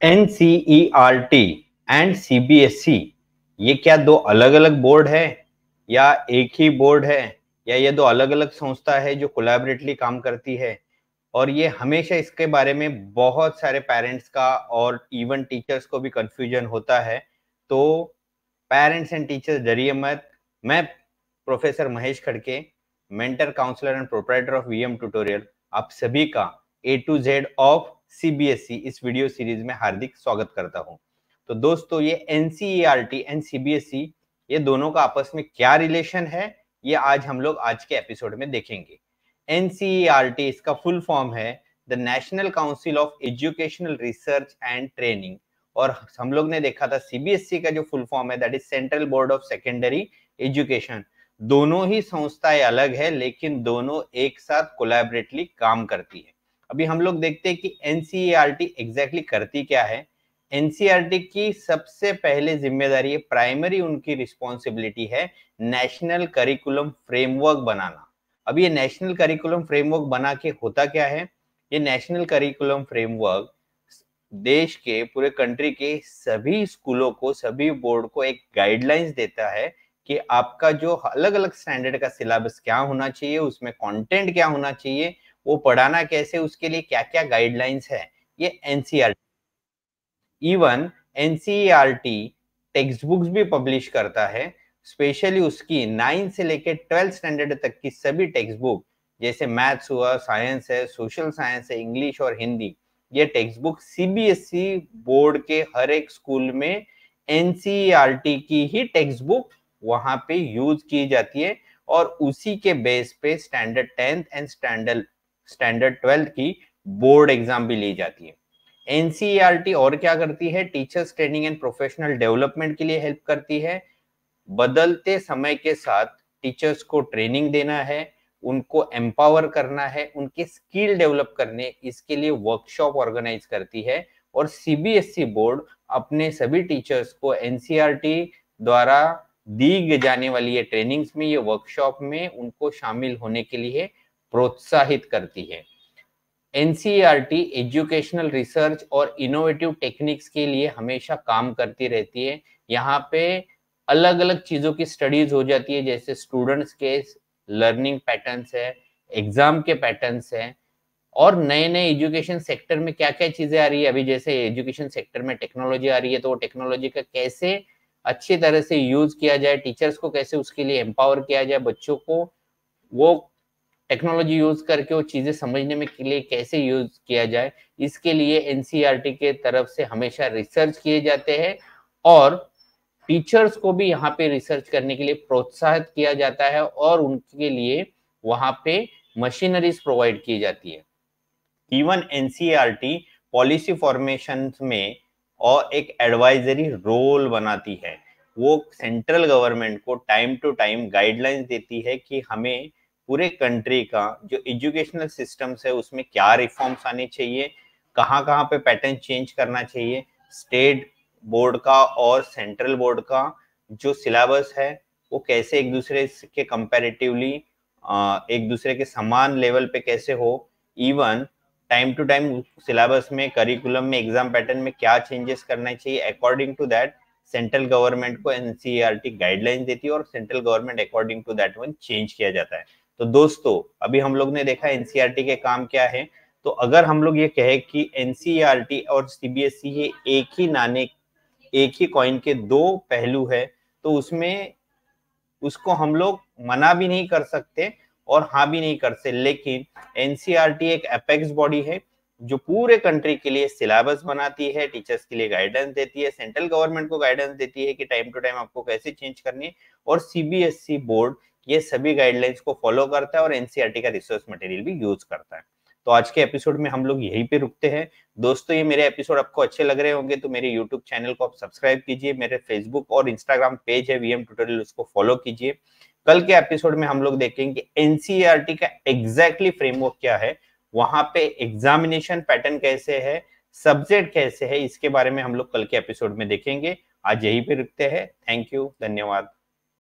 NCERT and CBSE ये क्या दो अलग अलग बोर्ड है या एक ही बोर्ड है या ये दो अलग अलग संस्था है जो कोलैबोरेटली काम करती है। और ये हमेशा इसके बारे में बहुत सारे पेरेंट्स का और इवन टीचर्स को भी कंफ्यूजन होता है। तो पेरेंट्स एंड टीचर्स डरिए मत। मैं professor Mahesh Khadke, mentor counsellor and proprietor of VM tutorial, आप सभी का A to Z of CBSE इस वीडियो सीरीज में हार्दिक स्वागत करता हूं। तो दोस्तों, ये एनसीईआरटी एंड सीबीएसई ये दोनों का आपस में क्या रिलेशन है, ये आज हम लोग आज के एपिसोड में देखेंगे। एनसीईआरटी इसका फुल फॉर्म है the national council of educational research and training, और हम लोग ने देखा था सीबीएसई का जो फुल फॉर्म है that is central board of secondary education. दोनों ही संस्थाएं अलग है लेकिन दोनों एक साथ कोलैबोरेटली काम करती है। अभी हम लोग देखते हैं कि एनसीईआरटी एग्जैक्टली करती क्या है। एनसीईआरटी की सबसे पहले जिम्मेदारी है, प्राइमरी उनकी रिस्पॉन्सिबिलिटी है नेशनल करिकुलम फ्रेमवर्क बनाना। अब ये नेशनल करिकुलम फ्रेमवर्क बना के होता क्या है, ये नेशनल करिकुलम फ्रेमवर्क देश के पूरे कंट्री के सभी स्कूलों को, सभी बोर्ड को एक गाइडलाइंस देता है कि आपका जो अलग अलग स्टैंडर्ड का सिलेबस क्या होना चाहिए, उसमें कंटेंट क्या होना चाहिए, वो पढ़ाना कैसे, उसके लिए क्या क्या गाइडलाइंस है, ये NCERT. Even NCERT text books भी पब्लिश करता है, स्पेशली उसकी 9 से लेकर 12 स्टैंडर्ड तक की सभी टेक्स्ट बुक, जैसे मैथ्स हुआ, साइंस है, सोशल साइंस है, इंग्लिश और हिंदी, ये टेक्स्ट बुक सीबीएसई बोर्ड के हर एक स्कूल में एनसीईआरटी की ही टेक्स्ट बुक वहां पे यूज की जाती है और उसी के बेस पे standard 10th and standard 12th की बोर्ड एग्जाम भी ली जाती है। एनसीईआरटी और क्या करती है, teachers training and professional development के लिए हेल्प करती है। बदलते समय के साथ टीचर्स को ट्रेनिंग देना है, उनको एम्पावर करना है, उनके स्किल डेवलप करने, इसके लिए वर्कशॉप ऑर्गेनाइज करती है। और सीबीएसई बोर्ड अपने सभी टीचर्स को एनसीईआरटी द्वारा दी जाने वाली ये ट्रेनिंग्स में, ये वर्कशॉप में उनको शामिल होने के लिए प्रोत्साहित करती है। एनसीईआरटी एजुकेशनल रिसर्च और इनोवेटिव टेक्निक्स के लिए हमेशा काम करती रहती है। यहाँ पे अलग अलग चीजों की स्टडीज हो जाती है, जैसे स्टूडेंट्स के लर्निंग पैटर्न्स है, एग्जाम के पैटर्न्स है, और नए नए एजुकेशन सेक्टर में क्या क्या चीजें आ रही है। अभी जैसे एजुकेशन सेक्टर में टेक्नोलॉजी आ रही है, तो वो टेक्नोलॉजी का कैसे अच्छी तरह से यूज किया जाए, टीचर्स को कैसे उसके लिए एम्पावर किया जाए, बच्चों को वो टेक्नोलॉजी यूज करके वो चीजें समझने में के लिए कैसे यूज किया जाए, इसके लिए एनसीईआरटी के तरफ से हमेशा रिसर्च किए जाते हैं और टीचर्स को भी यहाँ पे रिसर्च करने के लिए प्रोत्साहित किया जाता है और उनके लिए वहां पे मशीनरीज प्रोवाइड की जाती है। इवन एनसीईआरटी पॉलिसी फॉर्मेशन में और एक एडवाइजरी रोल बनाती है। वो सेंट्रल गवर्नमेंट को टाइम टू टाइम गाइडलाइंस देती है कि हमें पूरे कंट्री का जो एजुकेशनल सिस्टम्स है उसमें क्या रिफॉर्म्स आने चाहिए, कहाँ कहाँ पे पैटर्न चेंज करना चाहिए, स्टेट बोर्ड का और सेंट्रल बोर्ड का जो सिलेबस है वो कैसे एक दूसरे के कंपैरेटिवली एक दूसरे के समान लेवल पे कैसे हो। Even time to time syllabus में, करिकुलम में, एग्जाम पैटर्न में क्या चेंजेस करना चाहिए, according to that central government को एनसीईआरटी गाइडलाइंस देती है और central government according to that one change किया जाता है। तो दोस्तों, अभी हम लोग ने देखा एनसीईआरटी के काम क्या है। तो अगर हम लोग ये कहें कि एनसीईआरटी और सीबीएसई ये एक ही नाणे, एक ही कॉइन के दो पहलू है, तो उसमें उसको हम लोग मना भी नहीं कर सकते और हाँ भी नहीं कर सकते। लेकिन एनसीईआरटी एक एपेक्स बॉडी है जो पूरे कंट्री के लिए सिलेबस बनाती है, टीचर्स के लिए गाइडेंस देती है, सेंट्रल गवर्नमेंट को गाइडेंस देती है कि टाइम टू टाइम आपको कैसे चेंज करनी है, और सीबीएसई बोर्ड ये सभी गाइडलाइंस को फॉलो करता है और एनसीईआरटी का रिसोर्स मटेरियल भी यूज करता है। तो आज के एपिसोड में हम लोग यहीं पे रुकते हैं। दोस्तों, ये मेरे एपिसोड आपको अच्छे लग रहे होंगे तो मेरे यूट्यूब चैनल को आप सब्सक्राइब कीजिए, मेरे फेसबुक और इंस्टाग्राम पेज है वीएम ट्यूटोरियल, उसको फॉलो कीजिए। कल के एपिसोड में हम लोग देखेंगे एनसीईआरटी का एग्जैक्टली फ्रेमवर्क क्या है, वहां पे एग्जामिनेशन पैटर्न कैसे है, सब्जेक्ट कैसे है, इसके बारे में हम लोग कल के एपिसोड में देखेंगे। आज यहीं पे रुकते हैं। थैंक यू, धन्यवाद।